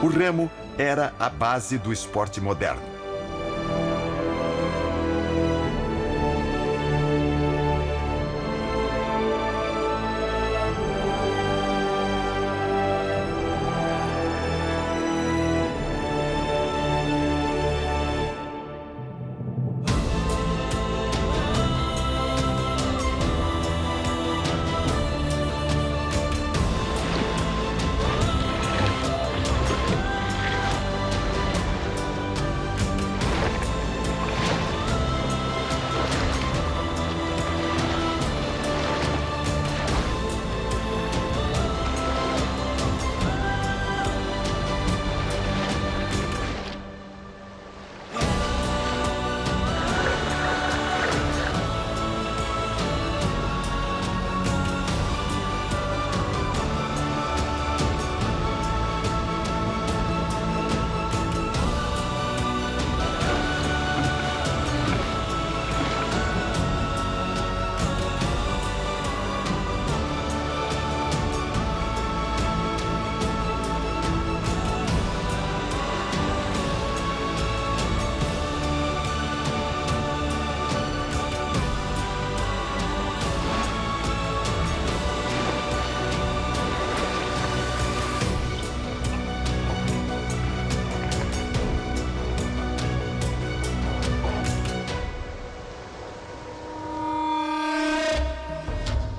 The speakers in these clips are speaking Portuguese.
O remo era a base do esporte moderno.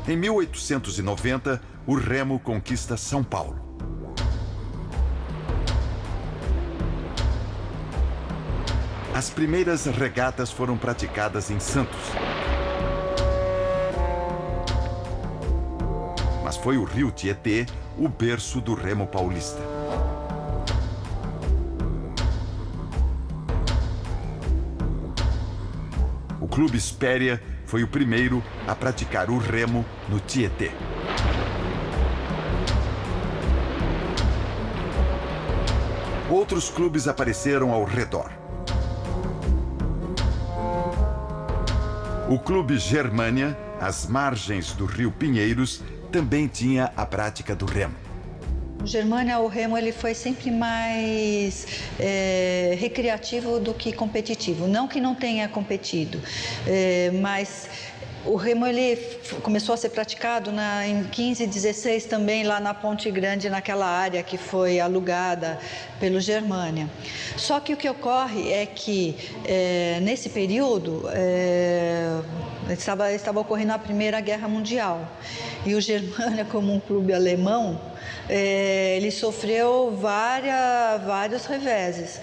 Em 1890, o remo conquista São Paulo. As primeiras regatas foram praticadas em Santos. Mas foi o rio Tietê o berço do remo paulista. O Clube Espéria foi o primeiro a praticar o remo no Tietê. Outros clubes apareceram ao redor. O Clube Germânia, às margens do Rio Pinheiros, também tinha a prática do remo. No Germânia, o remo ele foi sempre mais recreativo do que competitivo. Não que não tenha competido, mas o remo ele começou a ser praticado em 15 e 16 também lá na Ponte Grande, naquela área que foi alugada pelo Germânia. Só que o que ocorre é que nesse período estava ocorrendo a Primeira Guerra Mundial e o Germânia, como um clube alemão, ele sofreu vários reveses.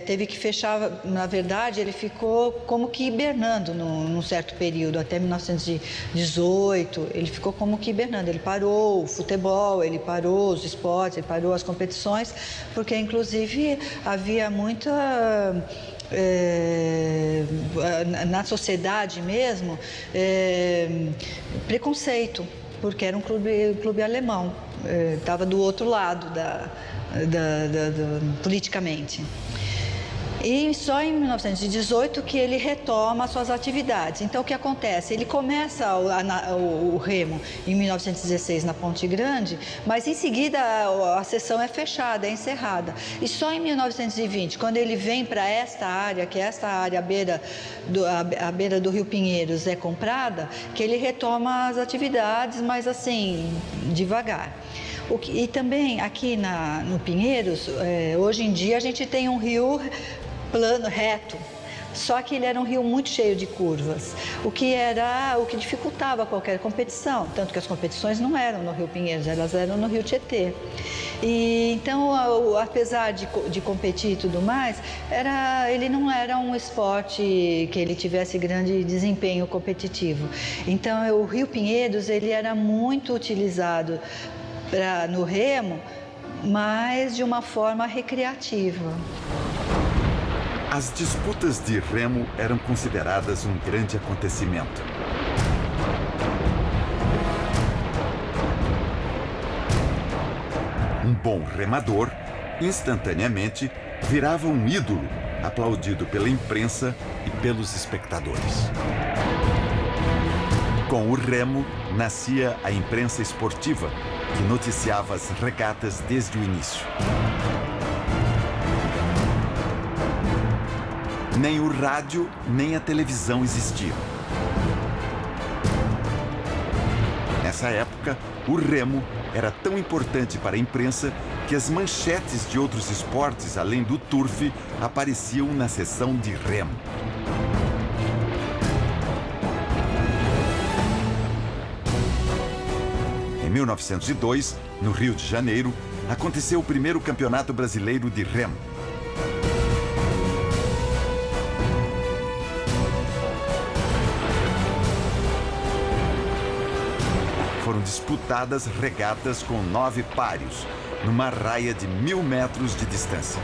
Teve que fechar, na verdade, ele ficou como que hibernando num certo período, até 1918, ele ficou como que hibernando. Ele parou o futebol, ele parou os esportes, ele parou as competições, porque inclusive havia muita... na sociedade mesmo, preconceito, porque era um clube alemão, estava do outro lado politicamente. E só em 1918 que ele retoma suas atividades. Então, o que acontece? Ele começa o remo em 1916 na Ponte Grande, mas em seguida a sessão é fechada, é encerrada. E só em 1920, quando ele vem para esta área, que é esta área à beira do Rio Pinheiros, é comprada, que ele retoma as atividades, mas assim, devagar. E também aqui no Pinheiros, hoje em dia a gente tem um rio plano, reto, só que ele era um rio muito cheio de curvas, o que dificultava qualquer competição, tanto que as competições não eram no Rio Pinheiros, elas eram no Rio Tietê. E então, apesar de competir e tudo mais, ele não era um esporte que ele tivesse grande desempenho competitivo. Então, o Rio Pinheiros ele era muito utilizado no remo, mas de uma forma recreativa. As disputas de remo eram consideradas um grande acontecimento. Um bom remador, instantaneamente, virava um ídolo, aplaudido pela imprensa e pelos espectadores. Com o remo, nascia a imprensa esportiva, que noticiava as regatas desde o início. Nem o rádio, nem a televisão existiam. Nessa época, o remo era tão importante para a imprensa que as manchetes de outros esportes, além do turf, apareciam na seção de remo. Em 1902, no Rio de Janeiro, aconteceu o primeiro Campeonato Brasileiro de Remo. Foram disputadas regatas com 9 páreos, numa raia de 1.000 metros de distância.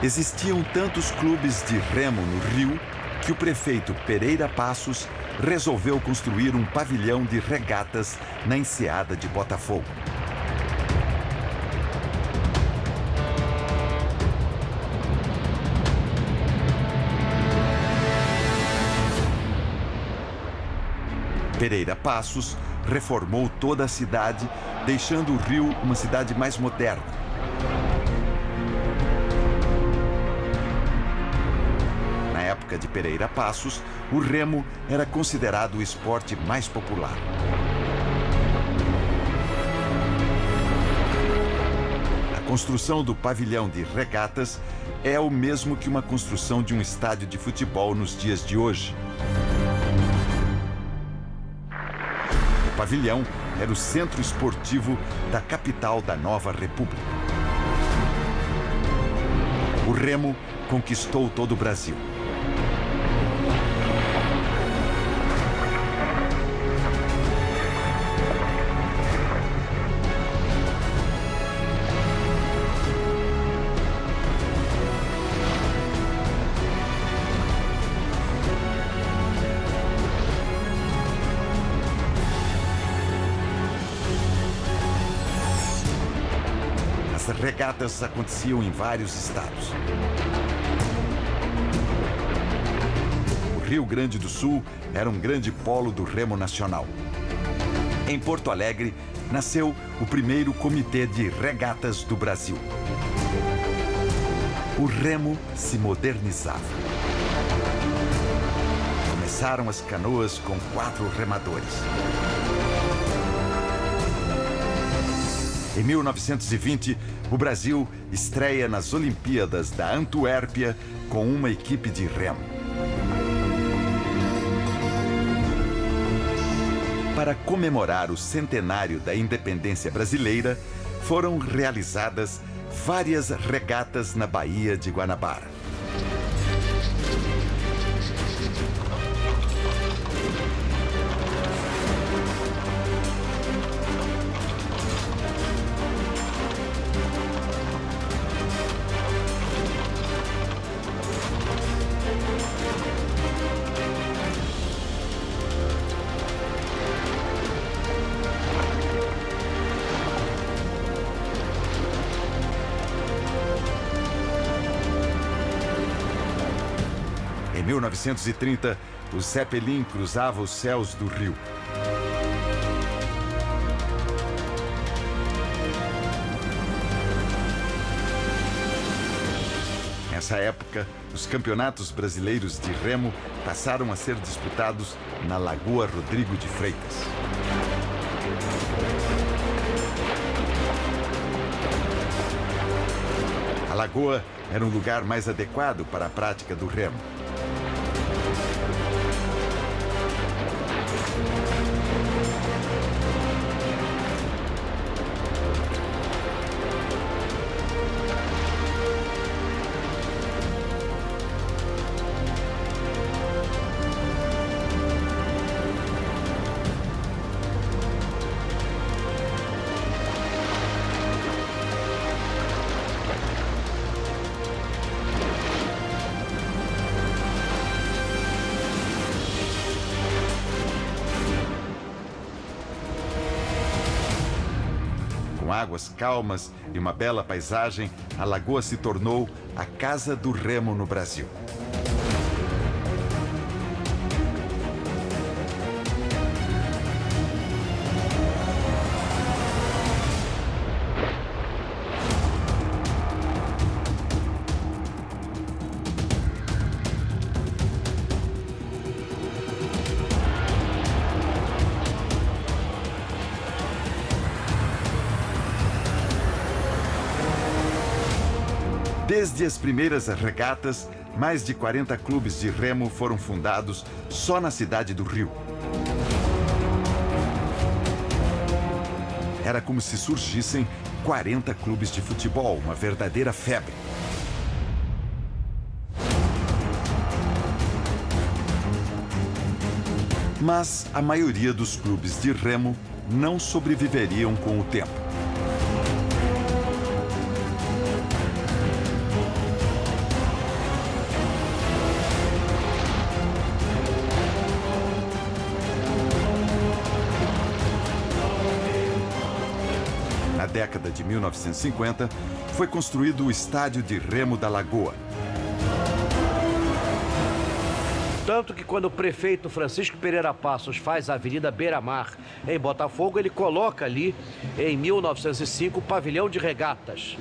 Existiam tantos clubes de remo no Rio que o prefeito Pereira Passos resolveu construir um pavilhão de regatas na enseada de Botafogo. Pereira Passos reformou toda a cidade, deixando o Rio uma cidade mais moderna. Na época de Pereira Passos, o remo era considerado o esporte mais popular. A construção do pavilhão de regatas é o mesmo que uma construção de um estádio de futebol nos dias de hoje. O pavilhão era o centro esportivo da capital da nova república. O remo conquistou todo o Brasil. As regatas aconteciam em vários estados. O Rio Grande do Sul era um grande polo do remo nacional. Em Porto Alegre, nasceu o primeiro comitê de regatas do Brasil. O remo se modernizava. Começaram as canoas com 4 remadores. Em 1920, o Brasil estreia nas Olimpíadas da Antuérpia com uma equipe de remo. Para comemorar o centenário da independência brasileira, foram realizadas várias regatas na Baía de Guanabara. Em 1930, o Zeppelin cruzava os céus do Rio. Nessa época, os campeonatos brasileiros de remo passaram a ser disputados na Lagoa Rodrigo de Freitas. A lagoa era um lugar mais adequado para a prática do remo. Com águas calmas e uma bela paisagem, a lagoa se tornou a casa do remo no Brasil. Desde as primeiras regatas, mais de 40 clubes de remo foram fundados só na cidade do Rio. Era como se surgissem 40 clubes de futebol, uma verdadeira febre. Mas a maioria dos clubes de remo não sobreviveriam com o tempo. Na década de 1950, foi construído o Estádio de Remo da Lagoa. Tanto que quando o prefeito Francisco Pereira Passos faz a Avenida Beira-Mar em Botafogo, ele coloca ali, em 1905, o pavilhão de regatas.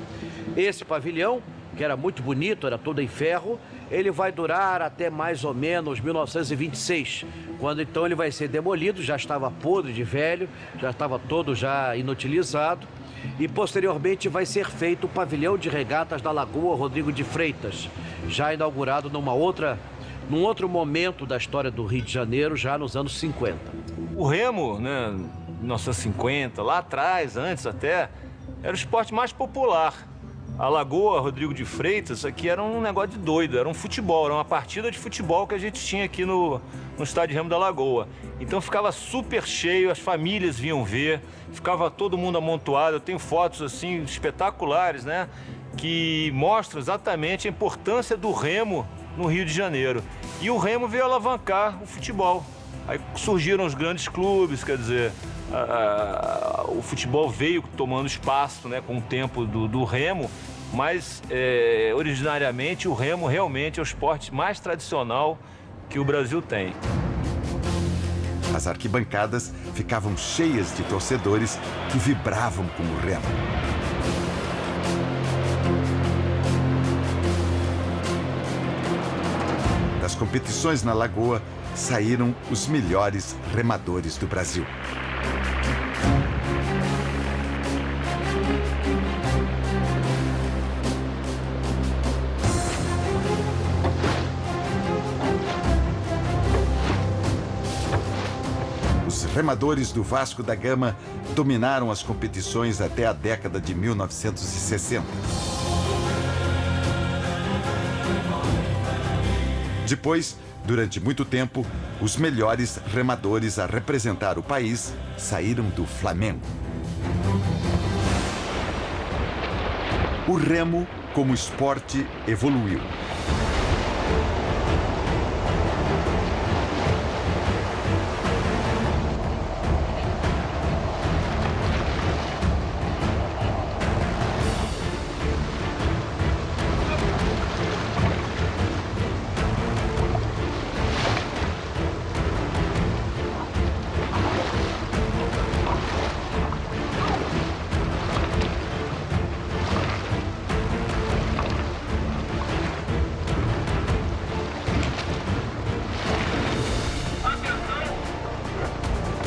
Esse pavilhão, que era muito bonito, era todo em ferro, ele vai durar até mais ou menos 1926, quando então ele vai ser demolido, já estava podre de velho, já estava todo já inutilizado. E posteriormente vai ser feito o pavilhão de regatas da Lagoa Rodrigo de Freitas, já inaugurado num outro momento da história do Rio de Janeiro, já nos anos 50. O remo, né, 1950, lá atrás, antes até, era o esporte mais popular. A Lagoa Rodrigo de Freitas, aqui era um negócio de doido, era um futebol, era uma partida de futebol que a gente tinha aqui no Estádio Remo da Lagoa. Então ficava super cheio, as famílias vinham ver, ficava todo mundo amontoado. Eu tenho fotos assim espetaculares, né, que mostram exatamente a importância do remo no Rio de Janeiro. E o remo veio alavancar o futebol. Aí surgiram os grandes clubes, quer dizer, o futebol veio tomando espaço, né, com o tempo do remo, mas originariamente o remo realmente é o esporte mais tradicional que o Brasil tem. As arquibancadas ficavam cheias de torcedores que vibravam com o remo. Das competições na Lagoa saíram os melhores remadores do Brasil. Os remadores do Vasco da Gama dominaram as competições até a década de 1960. Depois, durante muito tempo, os melhores remadores a representar o país saíram do Flamengo. O remo, como esporte, evoluiu.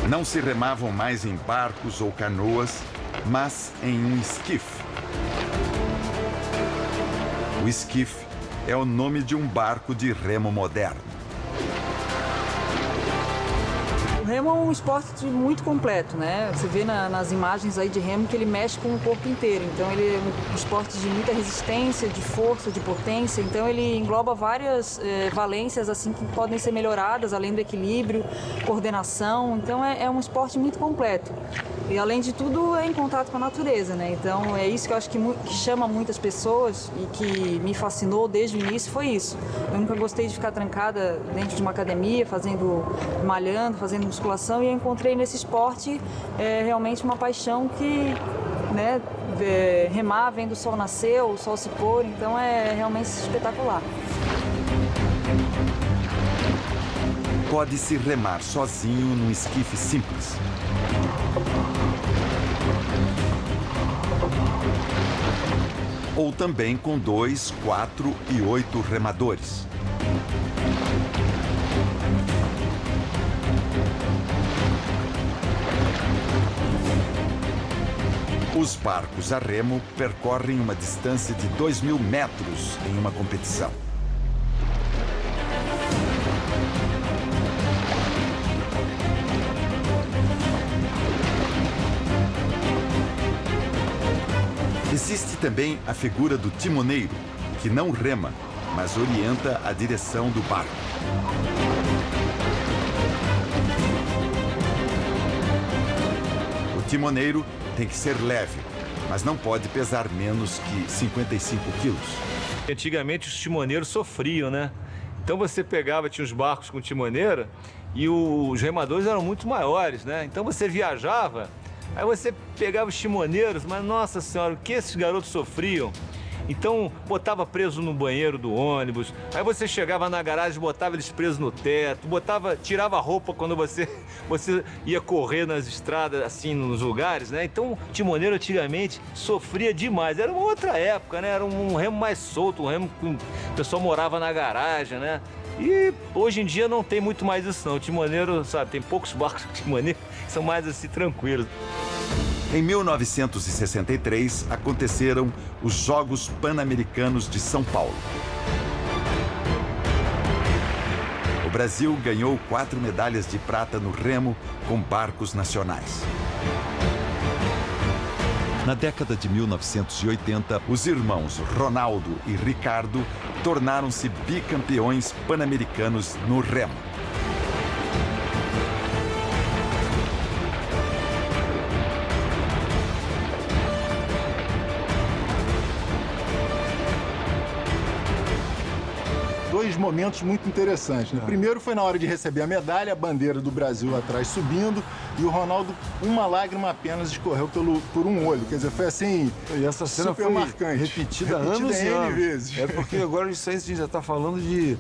Não se remavam mais em barcos ou canoas, mas em um esquife. O esquife é o nome de um barco de remo moderno. O remo é um esporte muito completo, né? Você vê nas imagens aí de remo que ele mexe com o corpo inteiro. Então ele é um esporte de muita resistência, de força, de potência. Então ele engloba várias valências assim que podem ser melhoradas, além do equilíbrio, coordenação. Então é um esporte muito completo. E além de tudo é em contato com a natureza, né? Então é isso que eu acho que chama muitas pessoas e que me fascinou desde o início, foi isso. Eu nunca gostei de ficar trancada dentro de uma academia, malhando, fazendo musculação, e eu encontrei nesse esporte realmente uma paixão que né, remar vendo o sol nascer, o sol se pôr, então é realmente espetacular. Pode-se remar sozinho num esquife simples. Ou também com 2, 4 e 8 remadores. Os barcos a remo percorrem uma distância de 2.000 metros em uma competição. Existe também a figura do timoneiro, que não rema, mas orienta a direção do barco. O timoneiro tem que ser leve, mas não pode pesar menos que 55 quilos. Antigamente os timoneiros sofriam, né? Então você pegava, tinha os barcos com timoneira e os remadores eram muito maiores, né? Então você viajava, aí você pegava os timoneiros, mas nossa senhora, o que esses garotos sofriam? Então botava preso no banheiro do ônibus, aí você chegava na garagem, botava eles presos no teto, tirava a roupa quando você ia correr nas estradas, assim, nos lugares, né? Então o timoneiro antigamente sofria demais, era uma outra época, né? Era um remo mais solto, um remo que o pessoal morava na garagem, né? E hoje em dia não tem muito mais isso não, o timoneiro, sabe, tem poucos barcos de timoneiro que são mais assim tranquilos. Em 1963, aconteceram os Jogos Pan-Americanos de São Paulo. O Brasil ganhou 4 medalhas de prata no remo com barcos nacionais. Na década de 1980, os irmãos Ronaldo e Ricardo tornaram-se bicampeões pan-americanos no remo. Dois momentos muito interessantes, né? O primeiro foi na hora de receber a medalha, a bandeira do Brasil atrás subindo, e o Ronaldo, uma lágrima apenas escorreu por um olho. Quer dizer, foi assim, e essa cena super foi marcante. repetida anos e anos. vezes. É porque agora isso aí a gente já está falando de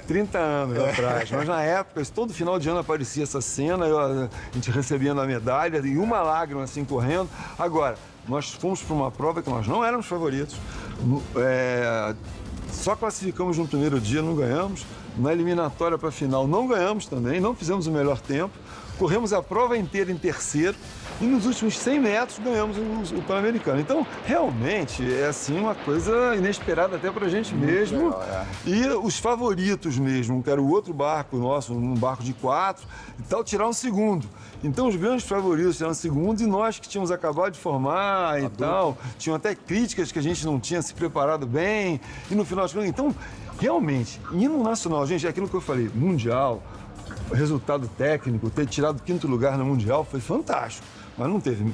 30 anos atrás. Mas na época, todo final de ano aparecia essa cena, a gente recebendo a medalha e uma lágrima assim correndo. Agora, nós fomos para uma prova que nós não éramos favoritos. Só classificamos no primeiro dia, não ganhamos. Na eliminatória para a final, não ganhamos também, não fizemos o melhor tempo. Corremos a prova inteira em terceiro e nos últimos 100 metros ganhamos o Pan-Americano. Então, realmente, é assim uma coisa inesperada até para a gente mesmo. Legal, E os favoritos mesmo, que era o outro barco nosso, um barco de 4 e tal, tiraram um segundo. Então, os grandes favoritos tiraram um segundo e nós que tínhamos acabado de formar e tal, tinham até críticas que a gente não tinha se preparado bem. E no final, então, realmente, hino nacional, gente, é aquilo que eu falei, mundial, resultado técnico, ter tirado 5º lugar no Mundial foi fantástico, mas não teve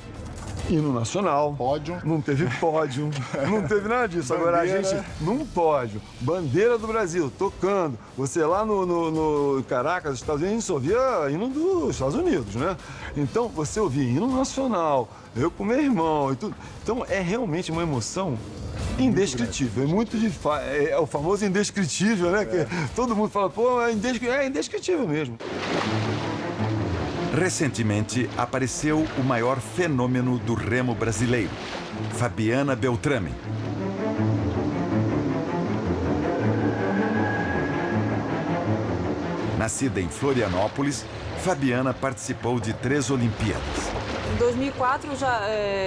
hino nacional, pódio, não teve pódio, não teve nada disso. Agora a gente, num pódio, bandeira do Brasil, tocando, você lá no Caracas, Estados Unidos, a gente só ouvia hino dos Estados Unidos, né? Então, você ouvia hino nacional, eu com meu irmão e tudo. Então, é realmente uma emoção indescritível, é muito difícil, é o famoso indescritível, né? Que todo mundo fala, pô, é indescritível mesmo. Recentemente, apareceu o maior fenômeno do remo brasileiro, Fabiana Beltrame. Nascida em Florianópolis, Fabiana participou de 3 Olimpíadas. Em 2004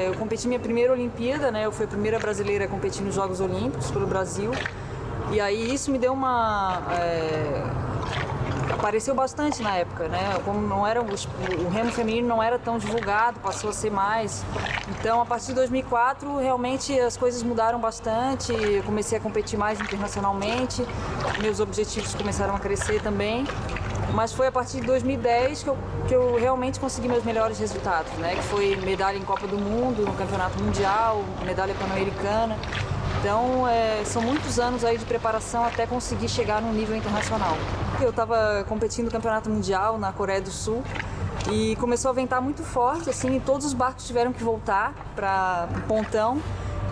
eu competi minha primeira Olimpíada, né? Eu fui a primeira brasileira a competir nos Jogos Olímpicos pelo Brasil. E aí isso me deu apareceu bastante na época, né? Como não era o remo feminino não era tão divulgado, passou a ser mais. Então, a partir de 2004, realmente as coisas mudaram bastante. Eu comecei a competir mais internacionalmente, meus objetivos começaram a crescer também. Mas foi a partir de 2010 que eu realmente consegui meus melhores resultados, né? Que foi medalha em Copa do Mundo, no Campeonato Mundial, medalha pan-americana. Então, são muitos anos aí de preparação até conseguir chegar num nível internacional. Eu estava competindo no Campeonato Mundial na Coreia do Sul e começou a ventar muito forte, assim, e todos os barcos tiveram que voltar para o pontão.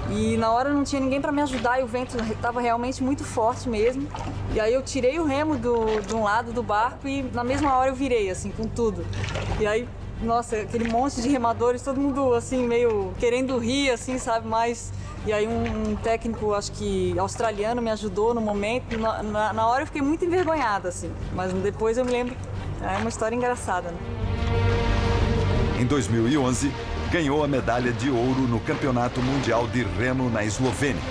E na hora não tinha ninguém para me ajudar e o vento estava realmente muito forte mesmo. E aí eu tirei o remo de um lado do barco e na mesma hora eu virei, assim, com tudo. E aí, nossa, aquele monte de remadores, todo mundo, assim, meio querendo rir, assim, sabe, mas... E aí um técnico, acho que australiano, me ajudou no momento. Na hora eu fiquei muito envergonhada, assim, mas depois eu me lembro, é uma história engraçada, né? Em 2011, ganhou a medalha de ouro no Campeonato Mundial de Remo na Eslovênia.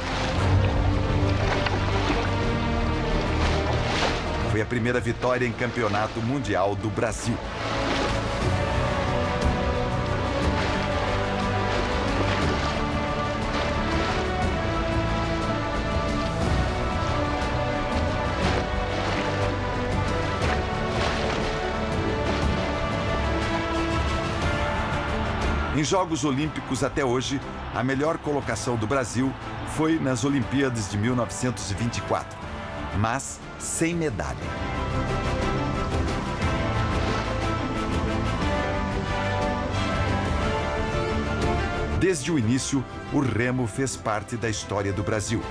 Foi a primeira vitória em Campeonato Mundial do Brasil. Em Jogos Olímpicos até hoje, a melhor colocação do Brasil foi nas Olimpíadas de 1924, mas sem medalha. Desde o início, o remo fez parte da história do Brasil.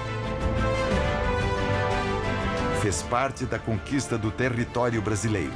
Fez parte da conquista do território brasileiro.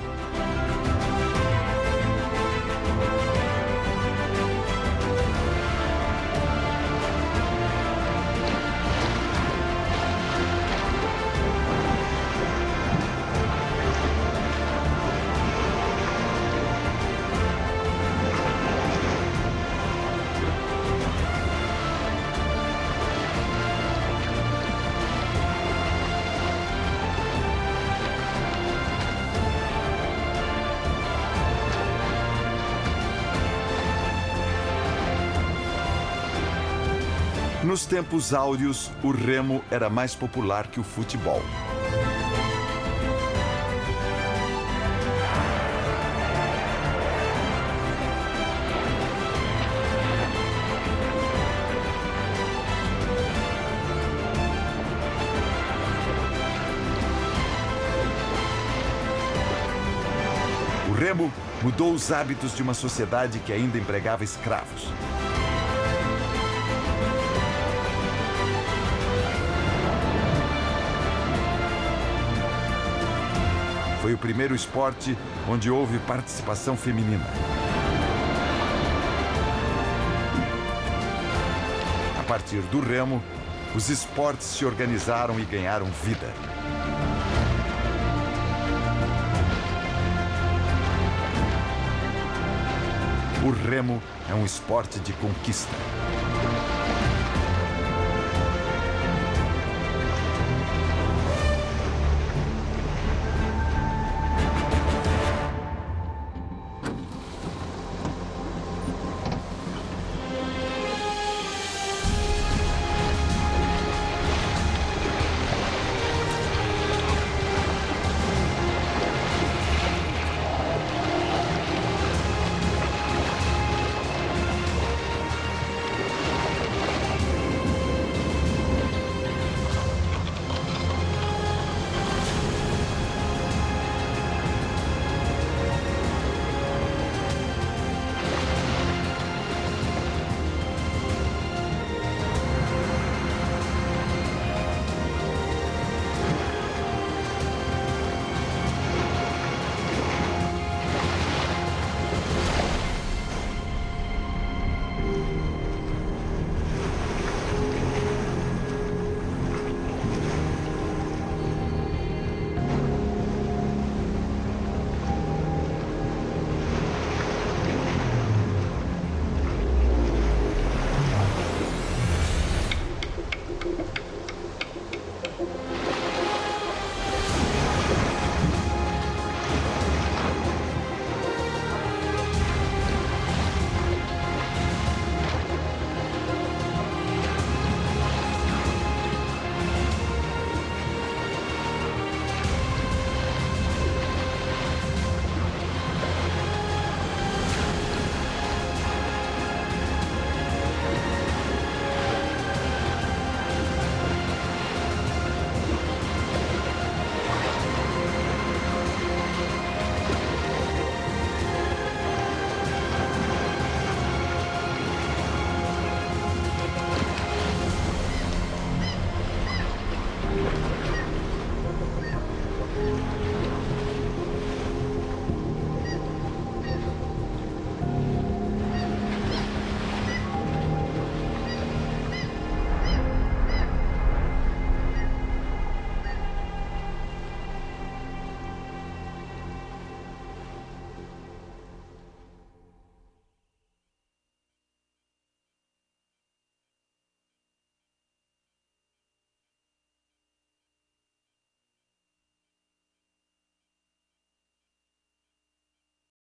Nos tempos áureos, o remo era mais popular que o futebol. O remo mudou os hábitos de uma sociedade que ainda empregava escravos. Foi o primeiro esporte onde houve participação feminina. A partir do remo, os esportes se organizaram e ganharam vida. O remo é um esporte de conquista.